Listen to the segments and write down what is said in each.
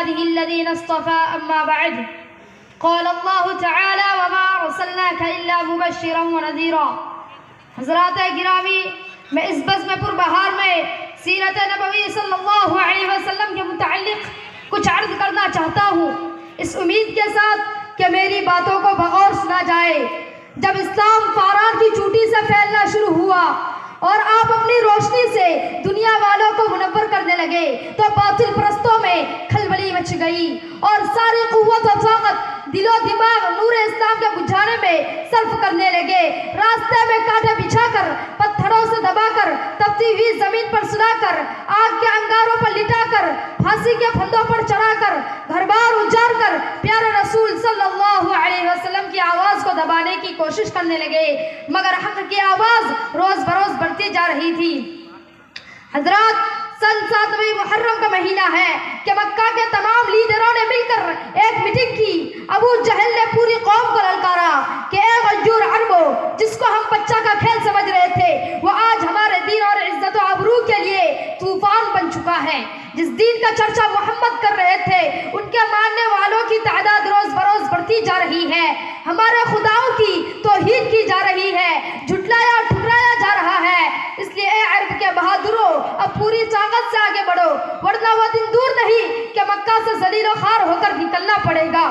इबादिहिल्लज़ीना इस्तफ़ा अम्मा बअद क़ाल अल्लाहु तआला व मा अर्सलनाका इल्ला मुबश्शिरन व नज़ीरा। हज़रात गिरामी, मैं इस बज़्म पुरबहार में सीरत नबवी सल्लल्लाहु अलैहि वसल्लम के मुतअल्लिक़ कुछ अर्ज़ करना चाहता हूँ, इस उम्मीद के साथ कि मेरी बातों को बगौर सुना जाए। जब इस्लाम फारान की चूटी से फैलना शुरू हुआ और आप अपनी रोशनी से दुनिया वालों को मुनव्वर करने लगे, तो बातिल परस्तों में खलबली मच गई और सारी कुव्वत और ताकत दिलो दिमाग नूर इस्लाम के बुझाने में सर्फ करने लगे। रास्ते में कांटे बिछाकर, पत्थरों से दबाकर, तपती हुई जमीन पर सुलाकर, आग के अंगारों पर लिटाकर, फांसी के फंदों पर चढ़ाकर, घर बार उजाड़ कर प्यारे रसूल सल्लल्लाहु अलैहि वसल्लम की आवाज को दबाने की कोशिश करने लगे, मगर हक की आवाज रोज बरोज बढ़ती जा रही थी। हजरात, सन 7वीं मुहर्रम का महीना है कि मक्का के तमाम लीडरों ने मिलकर एक मीटिंग की। अबू जहल ने पूरी कौम को ललकारा कि ए गज्जूर अरबो, जिसको हम बच्चा का खेल समझ रहे थे, वो आज हमारे दीन और इज्जत और आबरू के लिए तूफान बन चुका है। जिस दीन का चर्चा मोहम्मद कर रहे थे, उनके मानने वालों की तादाद रोज बरोज बढ़ती जा रही है। हमारे खुदाओं की तौहीद की जा रही है, झुटलाया ठुकराया जा रहा है। इसलिए ए अरब के बहादुरों, अब पूरी ताकत से आगे बढ़ो, वरना वो दिन दूर नहीं कि मक्का से जलीलो खार होकर निकलना पड़ेगा।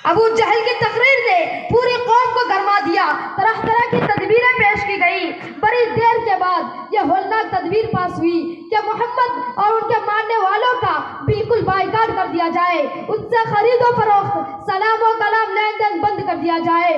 अबू जहल की तकरीर ने पूरी कौम को गरमा दिया। तरह तरह की तदबीरें पेश की गई। बड़ी देर के बाद यह होलनाक तदबीर पास हुई कि मोहम्मद और उनके मानने वालों का बिल्कुल बाइकाट कर दिया जाए, उनसे खरीदो फरोख्त, सलाम व कलाम लेन देन बंद कर दिया जाए।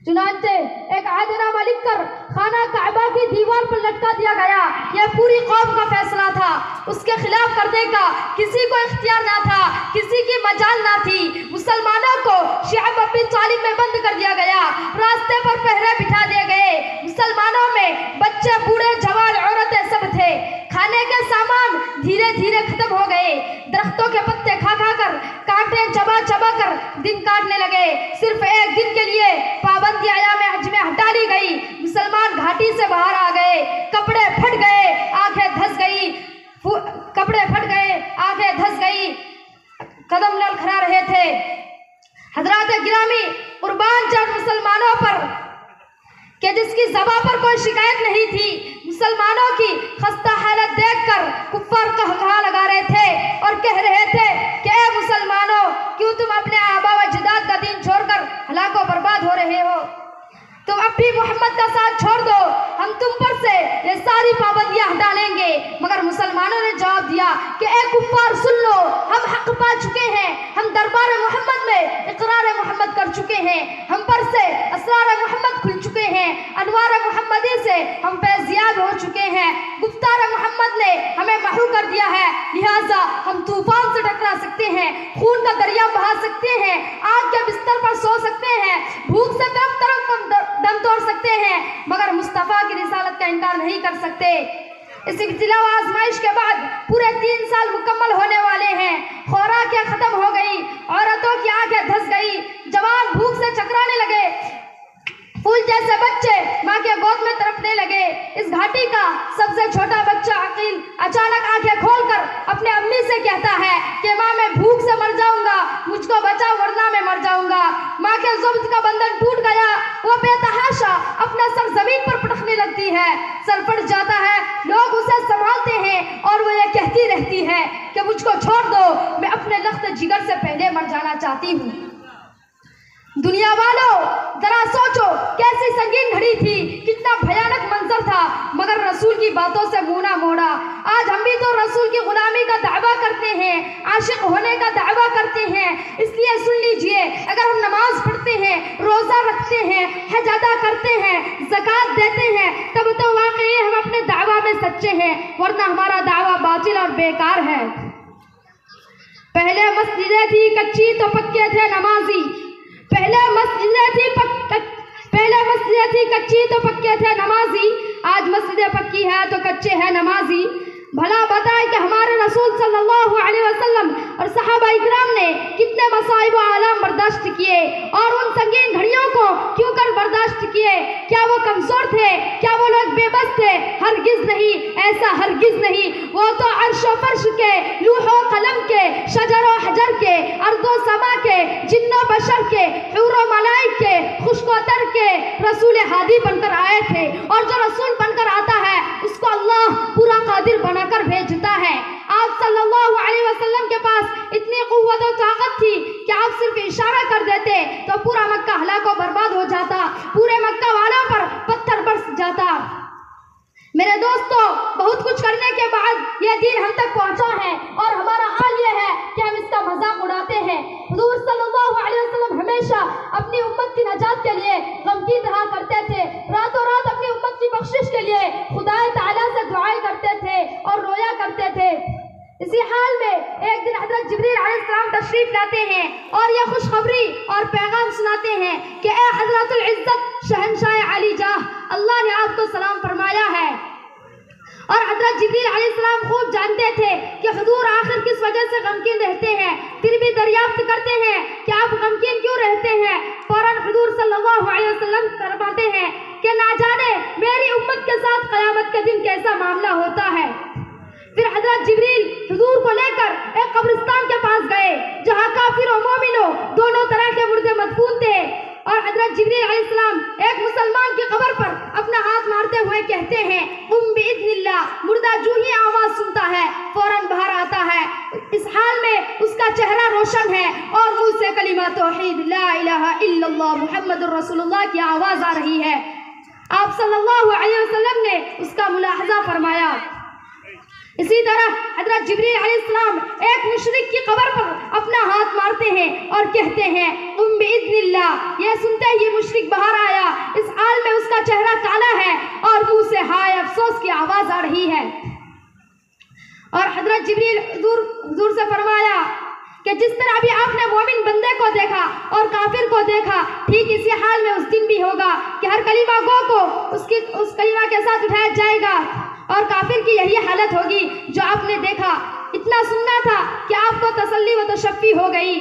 चुनांचे एक आदनामा लिखकर खाना काबा की दीवार पर लटका दिया गया। यह पूरी कौम का फैसला था। उसके खिलाफ करने का किसी को इख्तियार ना था, किसी की मजाल ना थी। मुसलमानों को शिअब अबी तालिब में बंद कर दिया गया, रास्ते पर पहरे बिठा दिए गए। मुसलमानों में बच्चे, बूढ़े, जवान, औरतें सब थे। खाने के सामान धीरे धीरे खत्म हो गए। दरख्तों के पत्ते खा खा कर, कांटे चबा चबा कर दिन काटने लगे। सिर्फ एक दिन के लिए पाबंदी अयाम हज में हटा ली गई। मुसलमान घाटी से बाहर आ गए। कपड़े फट गए, आंखें धंस गई, कपड़े फट गए, आंखें धंस गई, कदम ललखरा रहे थे। हजरात गिरामी, कुर्बान जात मुसलमानों पर कि जिसकी ज़बान पर कोई शिकायत नहीं थी, मुसलमानों की खस्ता हालत देखकर कुफ्फार कहकहा लगा रहे थे और कह रहे थे कि ए मुसलमानों, क्यों तुम अपने आबा व अजदाद का दीन छोड़कर हलाक व बर्बाद हो रहे हो? तुम अब भी मोहम्मद का साथ छोड़ दो, हम तुम पर से ये सारी पाबंदियां हटा लेंगे। मगर मुसलमानों ने जवाब दिया कि ए कुफ्फार, सुन लो, हम हक पा चुके हैं, हम दरबार मोहम्मद में इकरार मोहम्मद कर चुके हैं, हम पर से असरार मोहम्मद खुल चुके हैं, अनवार मोहम्मदी से हम फैज़याब हो चुके हैं, गुफ्तार मोहम्मद ने हमें महू कर दिया है, लिहाजा हम तूफान से टकरा सकते हैं, खून का दरिया बहा सकते हैं, आग के बिस्तर पर सो सकते हैं, भूख से तरफ तरफ दम तोड़ सकते हैं, मगर मुस्तफ़ा की रिसालत का इनकार नहीं कर सकते। इस इब्तिला व आजमाइश के बाद पूरे 3 साल मुकम्मल होने वाले हैं। खुराकें खत्म हो गई, औरतों की आंखें धंस गई, जवान भूख से चकराने लगे, फूल जैसे बच्चे माँ के गोद में तड़पने लगे। इस घाटी का सबसे छोटा बच्चा अकील अचानक आंखें खोलकर अपने अम्मी से कहता है कि माँ, मैं भूख से मर जाऊंगा, मुझको बचाओ वरना मैं मर जाऊंगा। माँ के ज़ुब्त का बंधन टूट गया, वो बेतहाशा अपना सर जमीन पर पटकने लगती है, सर फट जाता है, लोग उसे संभालते हैं और वो ये कहती रहती है कि मुझको छोड़ दो, मैं अपने लख्त जिगर से पहले मर जाना चाहती हूँ। दुनिया वालों, जरा सोचो कैसी संगीन घड़ी थी, कितना भयानक मंजर था, मगर रसूल की बातों से मुंह ना मोड़ा। आज हम भी तो रसूल की गुलामी का दावा करते हैं, आशिक होने का दावा करते हैं। इसलिए सुन लीजिए, अगर हम नमाज पढ़ते हैं, रोज़ा रखते हैं, हज अदा करते हैं, ज़कात देते हैं, तब तो वाकई हम अपने दावा में सच्चे हैं, वरना हमारा दावा बातिल और बेकार है। पहले मस्जिदें थी कच्ची तो पक्के थे नमाजी, पहले मस्जिदें थी कच्ची तो पक्के थे नमाजी, आज मस्जिदें पक्की है तो कच्चे हैं नमाजी। भला बताए कि हमारे रसूल सल्लल्लाहु अलैहि वसल्लम और सहाबा इकराम ने कितने मसाइब व आलम बर्दाश्त किए और उन संगीन घड़ियों को क्यों कर बर्दाश्त किए? क्या वो कमजोर थे? क्या वो लोग बेबस थे? हरगिज नहीं, ऐसा हरगिज नहीं। वो तो अर्श व फर्श के, लूह व कलम के शजर व हजर के, अर्दो समा के, जिन्नो बशर के, हूर व मलाइक के, खुशकोतर के रसूल हादी बनकर आए थे। और जो रसूल बनकर आता है उसको अल्लाह पूरा कादिर बनाकर भेजता है। आप सल्लल्लाहु अलैहि वसल्लम के पास इतनी कुव्वत और ताकत थी कि आप सिर्फ इशारा कर देते तो पूरा मक्का हलाक व बर्बाद हो जाता, पूरे मक्का वालों पर पत्थर बरस जाता। मेरे दोस्तों, बहुत कुछ करने के बाद यह दीन हम तक पहुंचा है और हमारा हाल यह है कि हम इसका मजाक उड़ाते हैं। हुजूर सल्लल्लाहु अलैहि वसल्लम हमेशा अपनी उम्मत की नजात के लिए गमगीन रहा करते थे। रातों रात अपनी उम्मत की बख्शिश के लिए खुदा ताला से दुआएं करते थे और रोया करते थे। इसी हाल में एक दिन हज़रत जिब्रील अलैहिस्सलाम तशरीफ लाते हैं और यह खुशखबरी और पैगाम सुनाते हैं कि ए हज़रतुल इज़्ज़त शहंशाह अली जाह, अल्लाह ने आपको सलाम फरमाया है। और हज़रत जिब्रील अलैहिस्सलाम खूब जानते थे कि हुजूर आखिर किस वजह से गमगीन रहते हैं, फिर भी दरियाफ्त करते हैं कि आप गमगीन क्यों रहते हैं। फौरन हुजूर सल्लल्लाहु अलैहि वसल्लम फरमाते हैं कि ना जाने मेरी उम्मत के साथ क़यामत के दिन कैसा मामला होता है। फिर हज़रत जिब्रील हुजूर को लेकर एक कब्रिस्तान के पास गए जहाँ काफिर और मोमिनों दोनों तरह के मुर्दे मदफून थे। और हज़रत जिब्रील अलैहिस्सलाम एक मुसलमान की कब्र पर अपना हाथ मारते हुए कहते हैं, उम बिइज़्निल्लाह, मुर्दा जो ही आवाज़ सुनता है फौरन बाहर आता है। इस हाल में उसका चेहरा रोशन है और मुँह से कलिमा तौहीद ला इलाहा इल्लल्लाह मुहम्मदुर रसूलुल्लाह की आवाज़ आ रही है। आप सल्लल्लाहु अलैहि वसल्लम ने उसका मुलाहजा फरमाया। इसी तरह हज़रत जिब्रील अलैहिस्सलाम एक मुशरिक की कब्र पर अपना हाथ मारते हैं और कहते हैं, उम बिइज़्निल्लाह। यह सुनते ही मुशरिक बाहर आया। इस हाल में उसका चेहरा काला है और मुंह से हाय अफसोस की आवाज़ आ रही है। और हज़रत जिब्रील हुजूर से फरमाया कि जिस तरह अभी आपने मोमिन बंदे को देखा और काफिर को देखा, ठीक इसी हाल में उस दिन भी होगा कि हर कलीमा गो को उस कलीमा के साथ उठाया जाएगा और काफिर की यही हालत होगी जो आपने देखा। इतना सुनना था कि आपको तसल्ली व तशफ़ी हो गई।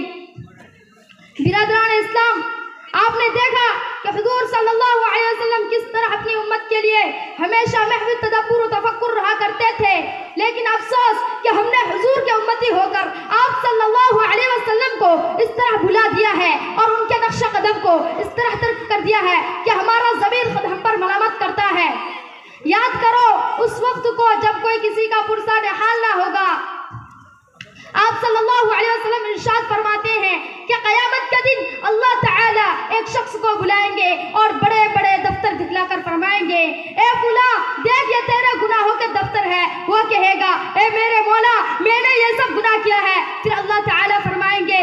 बिरादरान इस्लाम, आपने देखा कि हुजूर सल्लल्लाहु अलैहि वसल्लम किस तरह अपनी उम्मत के लिए हमेशा महव तदब्बुर व तफक्कुर रहा करते थे। लेकिन अफसोस कि हमने हुजूर के उम्मती होकर आप सल्लल्लाहु अलैहि वसल्लम को इस तरह भुला दिया है और उनके नक्शा कदम को इस तरह तर्क कर दिया है कि हमारा ज़मीर खुद हम पर मलामत करता है। याद करो उस वक्त को जब कोई किसी का पुरसान हाल ना होगा। आप सल्लल्लाहु अलैहि वसल्लम इरशाद फरमाते हैं कि क़यामत के दिन अल्लाह ताला एक शख्स को बुलाएंगे और बड़े बड़े दफ्तर दिखलाकर फरमाएंगे, ए फुला देख ये तेरे गुनाहों के दफ्तर है। वो कहेगा, ए मेरे मौला मैंने ये सब गुनाह किया है। फिर अल्लाह ताला फरमाएंगे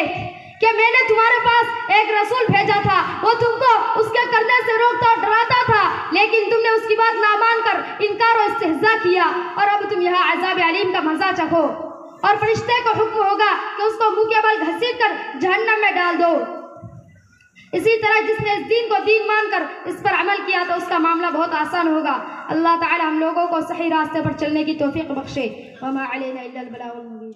कि मैंने तुम्हारे पास एक रसूल भेजा था, वो तुमको उसके करने से रोकता और डराता था, लेकिन तुमने उसकी बात ना मानकर इनकार और इस्तेहज़ा किया और अब तुम यहाँ अज़ाब अलीम का मज़ा चखो। और फरिश्ते को हुक्म होगा कि उसको मुंह के बल घसीट कर जहन्नम में डाल दो। इसी तरह जिसने इस दीन को दीन मानकर इस पर अमल किया तो उसका मामला बहुत आसान होगा। अल्लाह ताला हम लोगों को सही रास्ते पर चलने की तौफीक बख्शे। वमा अलैना इल्लल बलागुल मुबीन।